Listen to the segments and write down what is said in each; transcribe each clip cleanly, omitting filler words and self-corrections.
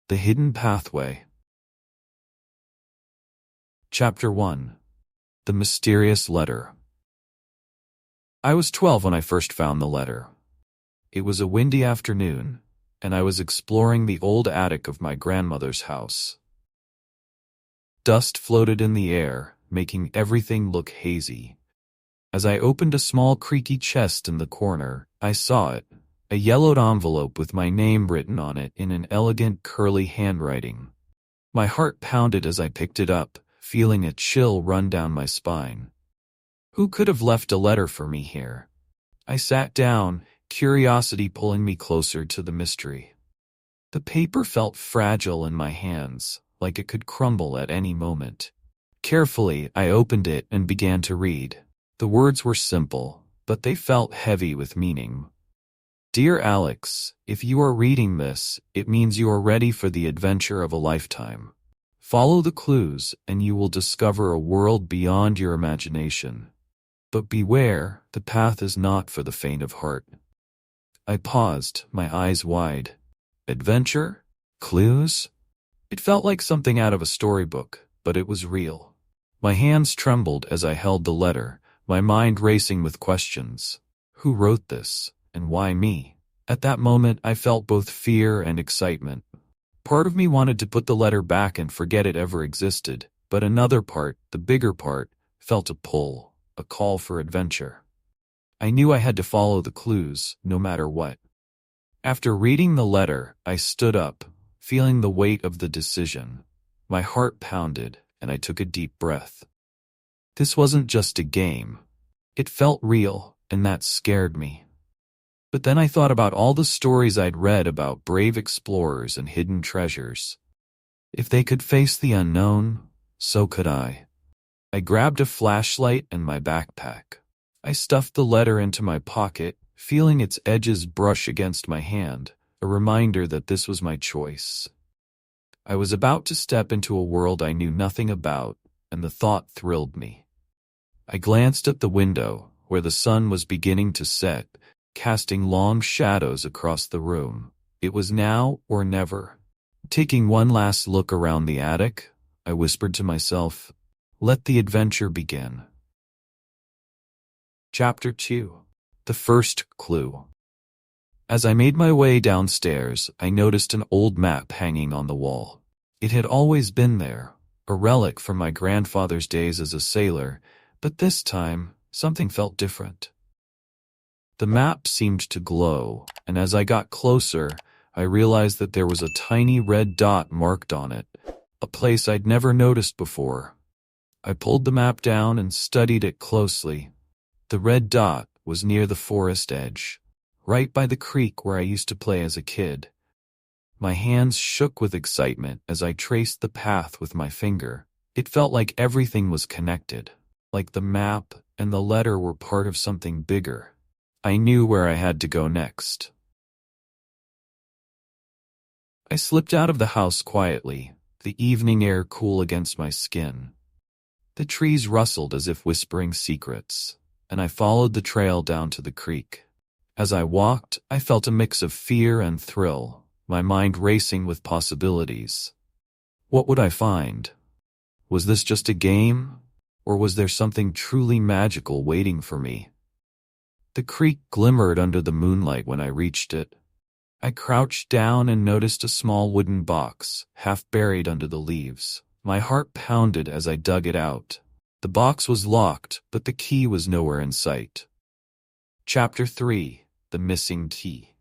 The Hidden Pathway. Chapter 1. The Mysterious Letter. I was 12 when I first found the letter. It was a windy afternoon, and I was exploring the old attic of my grandmother's house. Dust floated in the air, making everything look hazy. As I opened a small creaky chest in the corner, I saw it, a yellowed envelope with my name written on it in an elegant curly handwriting. My heart pounded as I picked it up, feeling a chill run down my spine. Who could have left a letter for me here? I sat down, curiosity pulling me closer to the mystery. The paper felt fragile in my hands, like it could crumble at any moment. Carefully, I opened it and began to read. The words were simple, but they felt heavy with meaning. Dear Alex, if you are reading this, it means you are ready for the adventure of a lifetime. Follow the clues, and you will discover a world beyond your imagination. But beware, the path is not for the faint of heart. I paused, my eyes wide. Adventure? Clues? It felt like something out of a storybook, but it was real. My hands trembled as I held the letter, my mind racing with questions. Who wrote this, and why me? At that moment, I felt both fear and excitement. Part of me wanted to put the letter back and forget it ever existed, but another part, the bigger part, felt a pull, a call for adventure. I knew I had to follow the clues, no matter what. After reading the letter, I stood up, feeling the weight of the decision. My heart pounded, and I took a deep breath. This wasn't just a game. It felt real, and that scared me. But then I thought about all the stories I'd read about brave explorers and hidden treasures. If they could face the unknown, so could I. I grabbed a flashlight and my backpack. I stuffed the letter into my pocket, feeling its edges brush against my hand, a reminder that this was my choice. I was about to step into a world I knew nothing about, and the thought thrilled me. I glanced at the window, where the sun was beginning to set, casting long shadows across the room. It was now or never. Taking one last look around the attic, I whispered to myself, let the adventure begin. Chapter 2. The First Clue. As I made my way downstairs, I noticed an old map hanging on the wall. It had always been there, a relic from my grandfather's days as a sailor, but this time, something felt different. The map seemed to glow, and as I got closer, I realized that there was a tiny red dot marked on it, a place I'd never noticed before. I pulled the map down and studied it closely. The red dot was near the forest edge, right by the creek where I used to play as a kid. My hands shook with excitement as I traced the path with my finger. It felt like everything was connected, like the map and the letter were part of something bigger. I knew where I had to go next. I slipped out of the house quietly, the evening air cool against my skin. The trees rustled as if whispering secrets, and I followed the trail down to the creek. As I walked, I felt a mix of fear and thrill, my mind racing with possibilities. What would I find? Was this just a game, or was there something truly magical waiting for me? The creek glimmered under the moonlight when I reached it. I crouched down and noticed a small wooden box, half buried under the leaves. My heart pounded as I dug it out. The box was locked, but the key was nowhere in sight. Chapter 3. The Missing Key.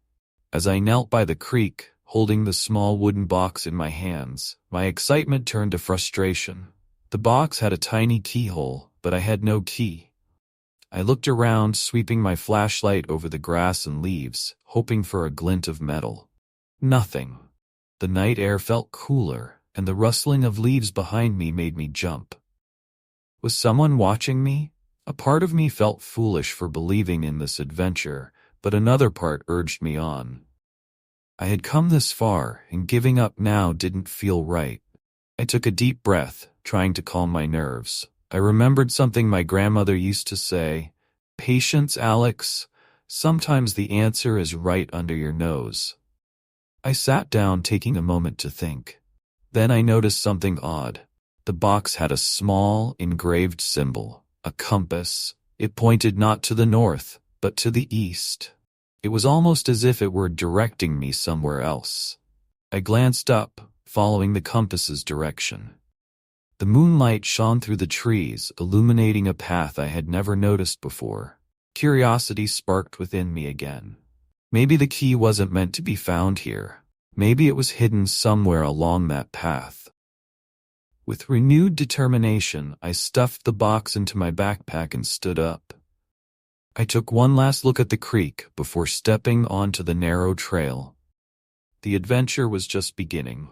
As I knelt by the creek, holding the small wooden box in my hands, my excitement turned to frustration. The box had a tiny keyhole, but I had no key. I looked around, sweeping my flashlight over the grass and leaves, hoping for a glint of metal. Nothing. The night air felt cooler, and the rustling of leaves behind me made me jump. Was someone watching me? A part of me felt foolish for believing in this adventure, but another part urged me on. I had come this far, and giving up now didn't feel right. I took a deep breath, trying to calm my nerves. I remembered something my grandmother used to say, "Patience, Alex. Sometimes the answer is right under your nose." I sat down, taking a moment to think. Then I noticed something odd. The box had a small, engraved symbol, a compass. It pointed not to the north, but to the east. It was almost as if it were directing me somewhere else. I glanced up, following the compass's direction. The moonlight shone through the trees, illuminating a path I had never noticed before. Curiosity sparked within me again. Maybe the key wasn't meant to be found here. Maybe it was hidden somewhere along that path. With renewed determination, I stuffed the box into my backpack and stood up. I took one last look at the creek before stepping onto the narrow trail. The adventure was just beginning.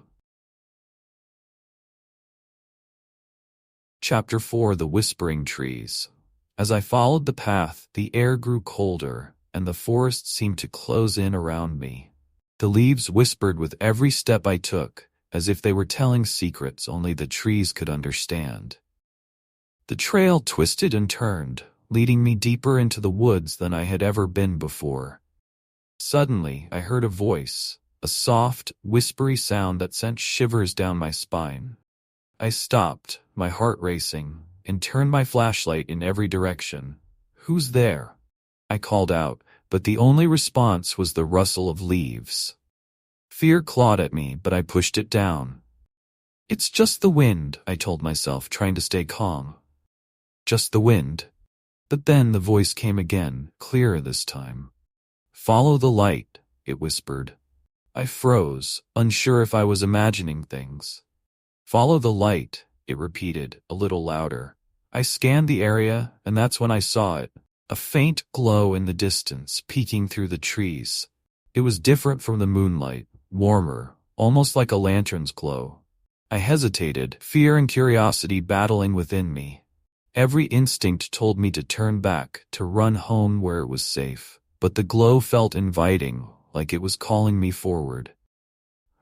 Chapter 4: The Whispering Trees. As I followed the path, the air grew colder, and the forest seemed to close in around me. The leaves whispered with every step I took, as if they were telling secrets only the trees could understand. The trail twisted and turned, leading me deeper into the woods than I had ever been before. Suddenly, I heard a voice, a soft, whispery sound that sent shivers down my spine. I stopped, my heart racing, and turned my flashlight in every direction. "Who's there?" I called out, but the only response was the rustle of leaves. Fear clawed at me, but I pushed it down. "It's just the wind," I told myself, trying to stay calm. Just the wind. But then the voice came again, clearer this time. "Follow the light," it whispered. I froze, unsure if I was imagining things. "Follow the light," it repeated, a little louder. I scanned the area, and that's when I saw it. A faint glow in the distance, peeking through the trees. It was different from the moonlight, warmer, almost like a lantern's glow. I hesitated, fear and curiosity battling within me. Every instinct told me to turn back, to run home where it was safe, but the glow felt inviting, like it was calling me forward.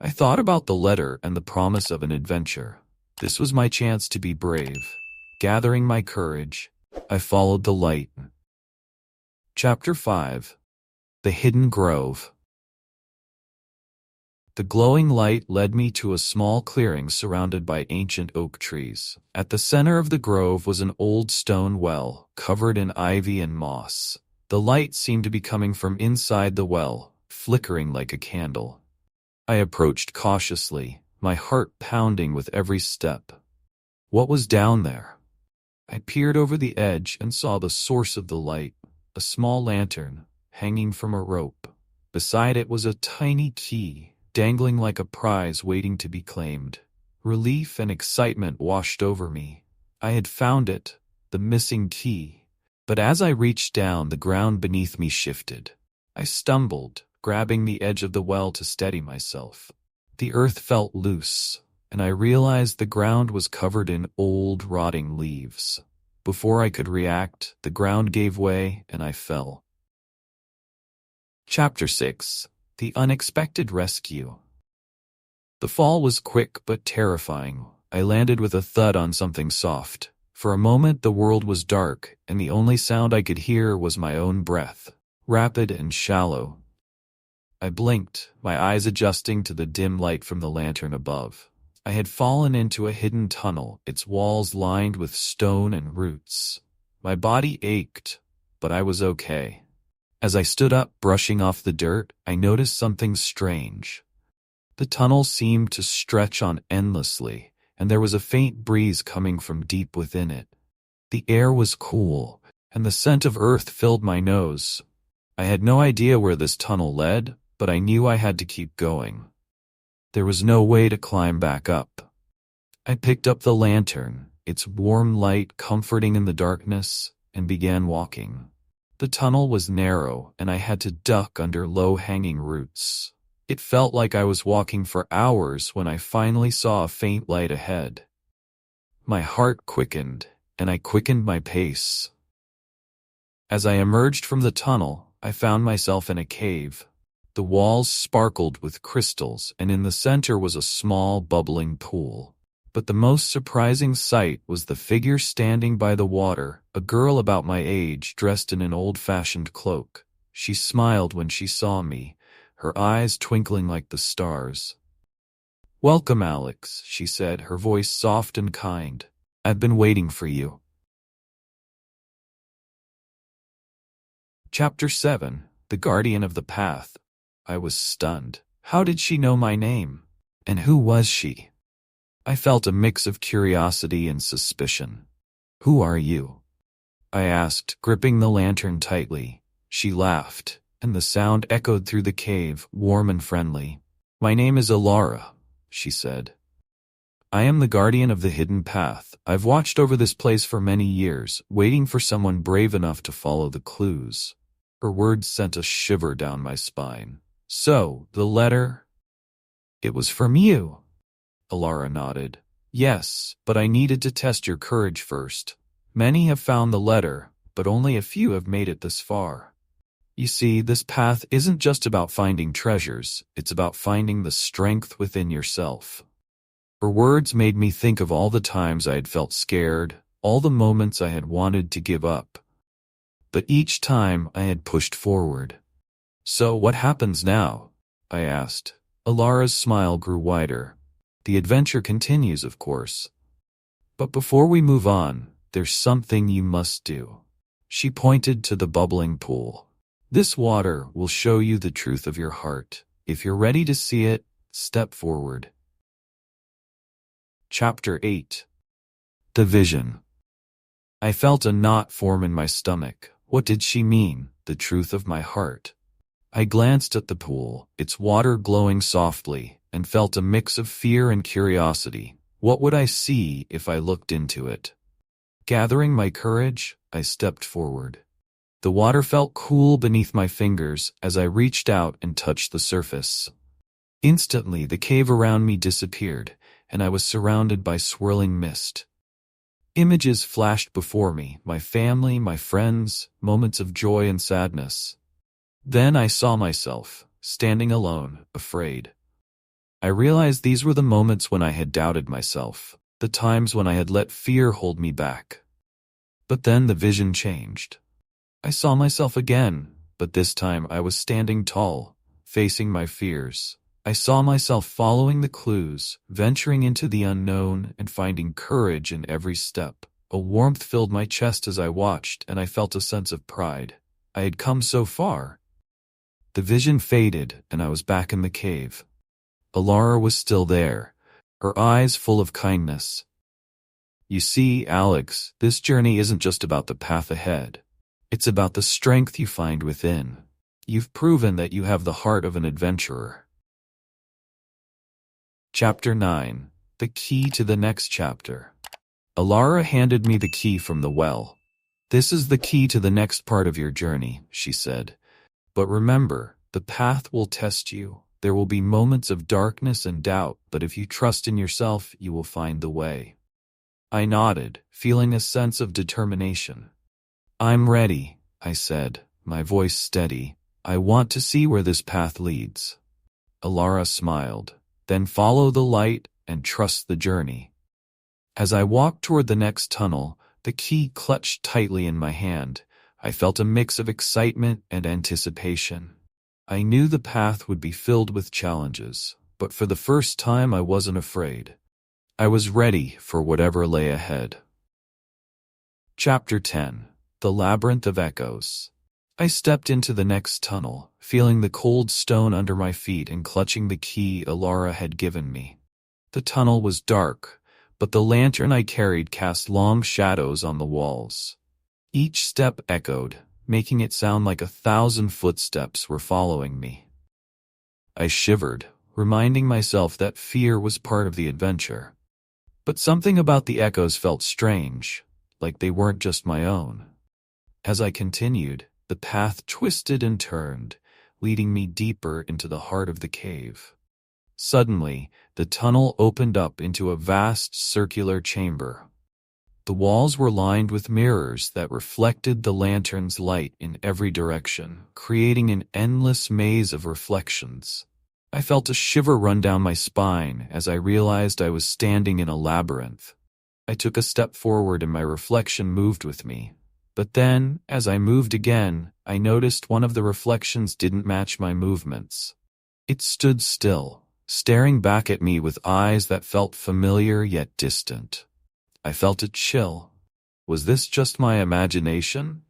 I thought about the letter and the promise of an adventure. This was my chance to be brave. Gathering my courage, I followed the light. Chapter 5: The Hidden Grove. The glowing light led me to a small clearing surrounded by ancient oak trees. At the center of the grove was an old stone well, covered in ivy and moss. The light seemed to be coming from inside the well, flickering like a candle. I approached cautiously, my heart pounding with every step. What was down there? I peered over the edge and saw the source of the light, a small lantern, hanging from a rope. Beside it was a tiny key, dangling like a prize waiting to be claimed. Relief and excitement washed over me. I had found it, the missing key. But as I reached down, the ground beneath me shifted. I stumbled, grabbing the edge of the well to steady myself. The earth felt loose, and I realized the ground was covered in old, rotting leaves. Before I could react, the ground gave way and I fell. Chapter 6: The Unexpected Rescue. The fall was quick but terrifying. I landed with a thud on something soft. For a moment the world was dark, and the only sound I could hear was my own breath, rapid and shallow. I blinked, my eyes adjusting to the dim light from the lantern above. I had fallen into a hidden tunnel, its walls lined with stone and roots. My body ached, but I was okay. As I stood up, brushing off the dirt, I noticed something strange. The tunnel seemed to stretch on endlessly, and there was a faint breeze coming from deep within it. The air was cool, and the scent of earth filled my nose. I had no idea where this tunnel led, but I knew I had to keep going. There was no way to climb back up. I picked up the lantern, its warm light comforting in the darkness, and began walking. The tunnel was narrow, and I had to duck under low-hanging roots. It felt like I was walking for hours when I finally saw a faint light ahead. My heart quickened, and I quickened my pace. As I emerged from the tunnel, I found myself in a cave. The walls sparkled with crystals, and in the center was a small, bubbling pool. But the most surprising sight was the figure standing by the water, a girl about my age dressed in an old-fashioned cloak. She smiled when she saw me, her eyes twinkling like the stars. "Welcome, Alex," she said, her voice soft and kind. "I've been waiting for you." Chapter 7. The Guardian of the Path. I was stunned. How did she know my name? And who was she? I felt a mix of curiosity and suspicion. "Who are you?" I asked, gripping the lantern tightly. She laughed, and the sound echoed through the cave, warm and friendly. "My name is Alara," she said. "I am the guardian of the hidden path. I've watched over this place for many years, waiting for someone brave enough to follow the clues." Her words sent a shiver down my spine. "So, the letter? It was from you." Alara nodded. "Yes, but I needed to test your courage first. Many have found the letter, but only a few have made it this far. You see, this path isn't just about finding treasures, it's about finding the strength within yourself." Her words made me think of all the times I had felt scared, all the moments I had wanted to give up. But each time I had pushed forward. "So what happens now?" I asked. Alara's smile grew wider. "The adventure continues, of course. But before we move on, there's something you must do." She pointed to the bubbling pool. "This water will show you the truth of your heart. If you're ready to see it, step forward." Chapter 8. The Vision. I felt a knot form in my stomach. What did she mean? The truth of my heart. I glanced at the pool, its water glowing softly, and felt a mix of fear and curiosity. What would I see if I looked into it? Gathering my courage, I stepped forward. The water felt cool beneath my fingers as I reached out and touched the surface. Instantly, the cave around me disappeared, and I was surrounded by swirling mist. Images flashed before me, my family, my friends, moments of joy and sadness. Then I saw myself, standing alone, afraid. I realized these were the moments when I had doubted myself, the times when I had let fear hold me back. But then the vision changed. I saw myself again, but this time I was standing tall, facing my fears. I saw myself following the clues, venturing into the unknown and finding courage in every step. A warmth filled my chest as I watched, and I felt a sense of pride. I had come so far. The vision faded, and I was back in the cave. Alara was still there, her eyes full of kindness. "You see, Alex, this journey isn't just about the path ahead. It's about the strength you find within. You've proven that you have the heart of an adventurer." Chapter 9. The Key to the Next Chapter. Alara handed me the key from the well. "This is the key to the next part of your journey," she said. "But remember, the path will test you. There will be moments of darkness and doubt, but if you trust in yourself, you will find the way." I nodded, feeling a sense of determination. "I'm ready," I said, my voice steady. "I want to see where this path leads." Alara smiled. "Then follow the light and trust the journey." As I walked toward the next tunnel, the key clutched tightly in my hand. I felt a mix of excitement and anticipation. I knew the path would be filled with challenges, but for the first time I wasn't afraid. I was ready for whatever lay ahead. Chapter 10. The Labyrinth of Echoes. I stepped into the next tunnel, feeling the cold stone under my feet and clutching the key Alara had given me. The tunnel was dark, but the lantern I carried cast long shadows on the walls. Each step echoed, making it sound like 1,000 footsteps were following me. I shivered, reminding myself that fear was part of the adventure. But something about the echoes felt strange, like they weren't just my own. As I continued, the path twisted and turned, leading me deeper into the heart of the cave. Suddenly, the tunnel opened up into a vast circular chamber. The walls were lined with mirrors that reflected the lantern's light in every direction, creating an endless maze of reflections. I felt a shiver run down my spine as I realized I was standing in a labyrinth. I took a step forward and my reflection moved with me. But then, as I moved again, I noticed one of the reflections didn't match my movements. It stood still, staring back at me with eyes that felt familiar yet distant. I felt it chill. Was this just my imagination?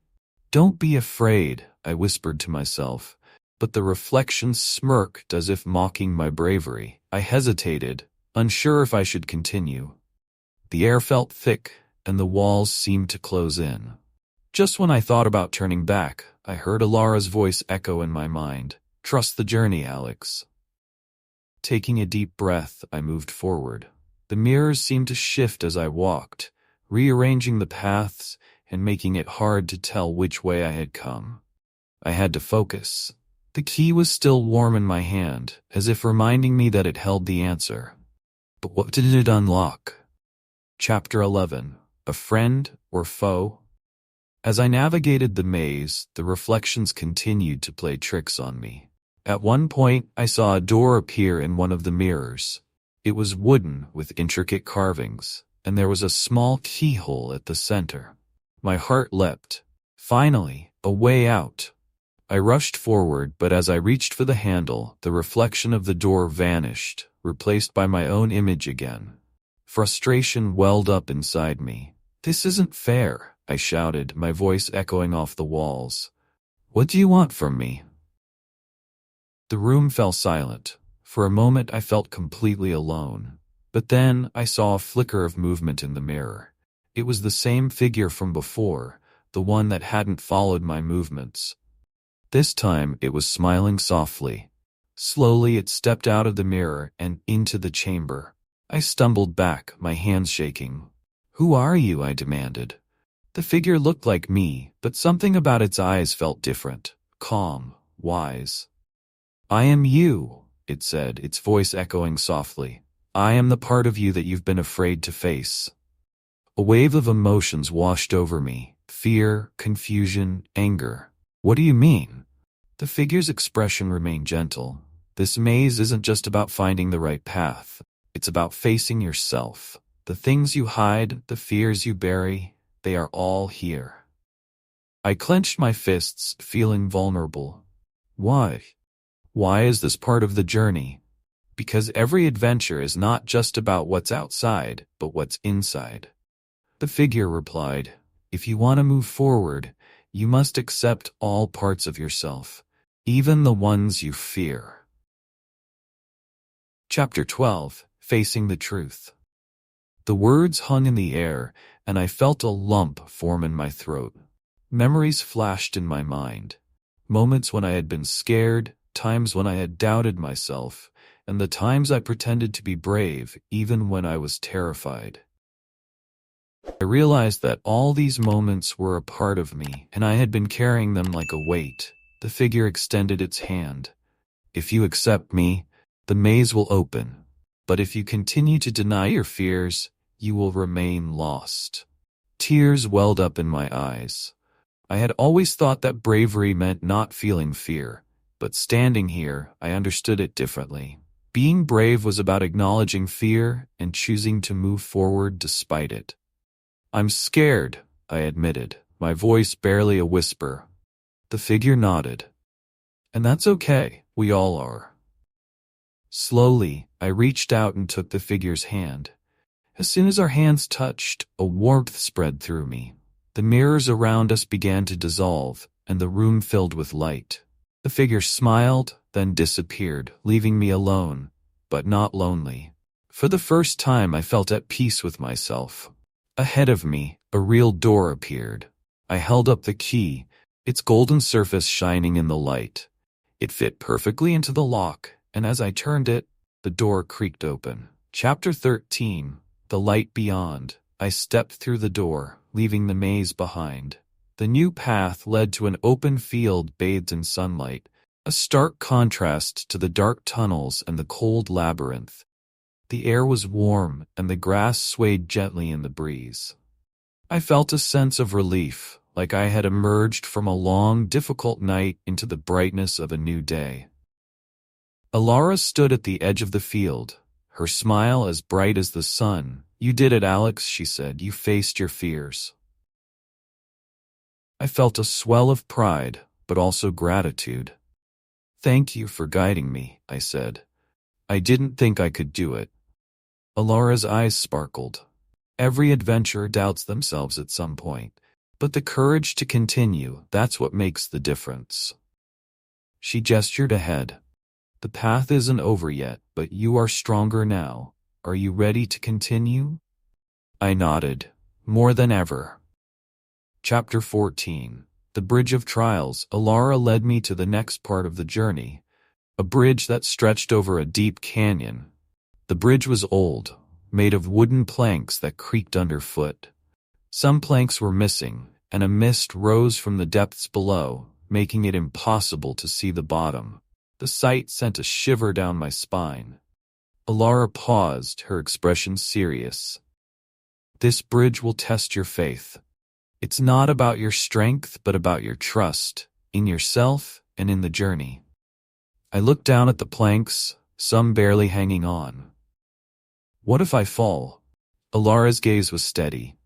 "Don't be afraid," I whispered to myself, but the reflection smirked as if mocking my bravery. I hesitated, unsure if I should continue. The air felt thick, and the walls seemed to close in. Just when I thought about turning back, I heard Alara's voice echo in my mind. "Trust the journey, Alex." Taking a deep breath, I moved forward. The mirrors seemed to shift as I walked, rearranging the paths and making it hard to tell which way I had come. I had to focus. The key was still warm in my hand, as if reminding me that it held the answer. But what did it unlock? Chapter 11. A Friend or Foe? As I navigated the maze, the reflections continued to play tricks on me. At one point, I saw a door appear in one of the mirrors. It was wooden with intricate carvings, and there was a small keyhole at the center. My heart leapt. Finally, a way out. I rushed forward, but as I reached for the handle, the reflection of the door vanished, replaced by my own image again. Frustration welled up inside me. "This isn't fair," I shouted, my voice echoing off the walls. "What do you want from me?" The room fell silent. For a moment I felt completely alone. But then I saw a flicker of movement in the mirror. It was the same figure from before, the one that hadn't followed my movements. This time it was smiling softly. Slowly it stepped out of the mirror and into the chamber. I stumbled back, my hands shaking. "Who are you?" I demanded. The figure looked like me, but something about its eyes felt different, calm, wise. "I am you," it said, its voice echoing softly. "I am the part of you that you've been afraid to face." A wave of emotions washed over me. Fear, confusion, anger. "What do you mean?" The figure's expression remained gentle. "This maze isn't just about finding the right path. It's about facing yourself. The things you hide, the fears you bury, they are all here." I clenched my fists, feeling vulnerable. Why? Why is this part of the journey? Because every adventure is not just about what's outside, but what's inside. The figure replied, "If you want to move forward, you must accept all parts of yourself, even the ones you fear." Chapter 12. Facing the Truth. The words hung in the air, and I felt a lump form in my throat. Memories flashed in my mind. Moments when I had been scared, times when I had doubted myself, and the times I pretended to be brave even when I was terrified. I realized that all these moments were a part of me, and I had been carrying them like a weight. The figure extended its hand. "If you accept me, the maze will open. But if you continue to deny your fears, you will remain lost." Tears welled up in my eyes. I had always thought that bravery meant not feeling fear, but standing here, I understood it differently. Being brave was about acknowledging fear and choosing to move forward despite it. "I'm scared," I admitted, my voice barely a whisper. The figure nodded. "And that's okay, we all are." Slowly, I reached out and took the figure's hand. As soon as our hands touched, a warmth spread through me. The mirrors around us began to dissolve, and the room filled with light. The figure smiled, then disappeared, leaving me alone, but not lonely. For the first time, I felt at peace with myself. Ahead of me, a real door appeared. I held up the key, its golden surface shining in the light. It fit perfectly into the lock, and as I turned it, the door creaked open. Chapter 13. The Light Beyond. I stepped through the door, leaving the maze behind. The new path led to an open field bathed in sunlight, a stark contrast to the dark tunnels and the cold labyrinth. The air was warm, and the grass swayed gently in the breeze. I felt a sense of relief, like I had emerged from a long, difficult night into the brightness of a new day. Alara stood at the edge of the field, her smile as bright as the sun. "You did it, Alex," she said. "You faced your fears." I felt a swell of pride, but also gratitude. Thank you for guiding me, I said. I didn't think I could do it. Alara's eyes sparkled. Every adventurer doubts themselves at some point, but the courage to continue, that's what makes the difference. She gestured ahead. The path isn't over yet, but you are stronger now. Are you ready to continue? I nodded. More than ever. Chapter 14. The Bridge of Trials. Alara led me to the next part of the journey, a bridge that stretched over a deep canyon. The bridge was old, made of wooden planks that creaked underfoot. Some planks were missing, and a mist rose from the depths below, making it impossible to see the bottom. The sight sent a shiver down my spine. Alara paused, her expression serious. This bridge will test your faith. It's not about your strength, but about your trust, in yourself and in the journey. I looked down at the planks, some barely hanging on. What if I fall? Alara's gaze was steady.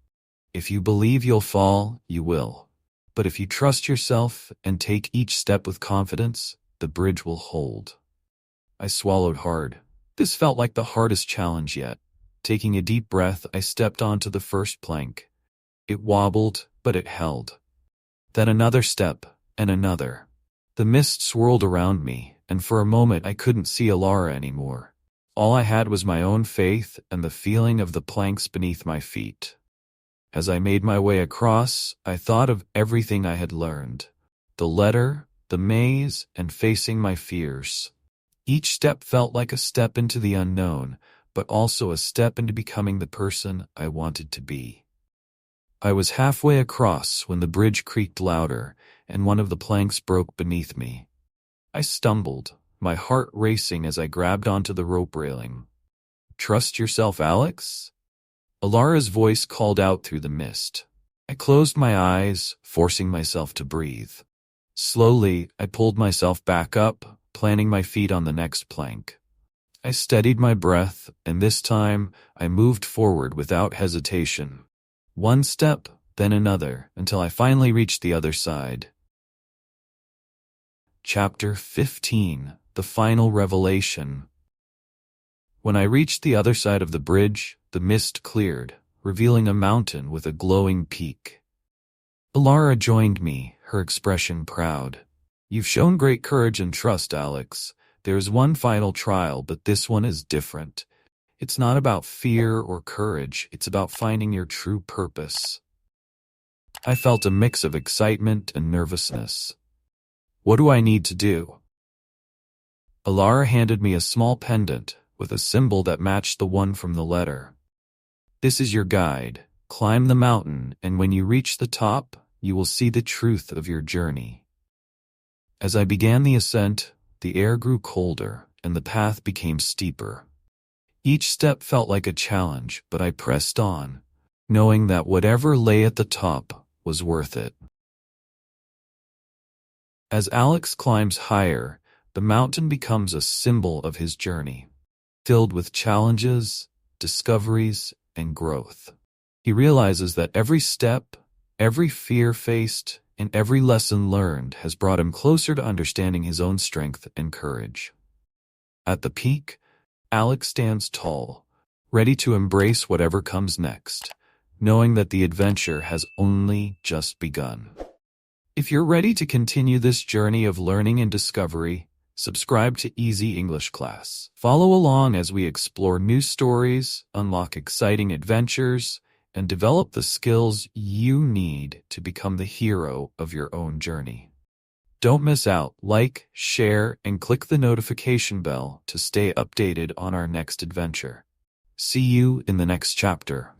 If you believe you'll fall, you will. But if you trust yourself and take each step with confidence, the bridge will hold. I swallowed hard. This felt like the hardest challenge yet. Taking a deep breath, I stepped onto the first plank. It wobbled, but it held. Then another step, and another. The mist swirled around me, and for a moment I couldn't see Alara anymore. All I had was my own faith and the feeling of the planks beneath my feet. As I made my way across, I thought of everything I had learned. The letter, the maze, and facing my fears. Each step felt like a step into the unknown, but also a step into becoming the person I wanted to be. I was halfway across when the bridge creaked louder, and one of the planks broke beneath me. I stumbled, my heart racing as I grabbed onto the rope railing. Trust yourself, Alex? Alara's voice called out through the mist. I closed my eyes, forcing myself to breathe. Slowly, I pulled myself back up, planting my feet on the next plank. I steadied my breath, and this time, I moved forward without hesitation. One step, then another, until I finally reached the other side. Chapter 15. The Final Revelation. When I reached the other side of the bridge, the mist cleared, revealing a mountain with a glowing peak. Alara joined me, her expression proud. You've shown great courage and trust, Alex. There's one final trial, but this one is different. It's not about fear or courage, it's about finding your true purpose. I felt a mix of excitement and nervousness. What do I need to do? Alara handed me a small pendant with a symbol that matched the one from the letter. This is your guide. Climb the mountain, and when you reach the top, you will see the truth of your journey. As I began the ascent, the air grew colder, and the path became steeper. Each step felt like a challenge, but I pressed on, knowing that whatever lay at the top was worth it. As Alex climbs higher, the mountain becomes a symbol of his journey, filled with challenges, discoveries, and growth. He realizes that every step, every fear faced, and every lesson learned has brought him closer to understanding his own strength and courage. At the peak, Alex stands tall, ready to embrace whatever comes next, knowing that the adventure has only just begun. If you're ready to continue this journey of learning and discovery, subscribe to Easy English Class. Follow along as we explore new stories, unlock exciting adventures, and develop the skills you need to become the hero of your own journey. Don't miss out. Like, share, and click the notification bell to stay updated on our next adventure. See you in the next chapter.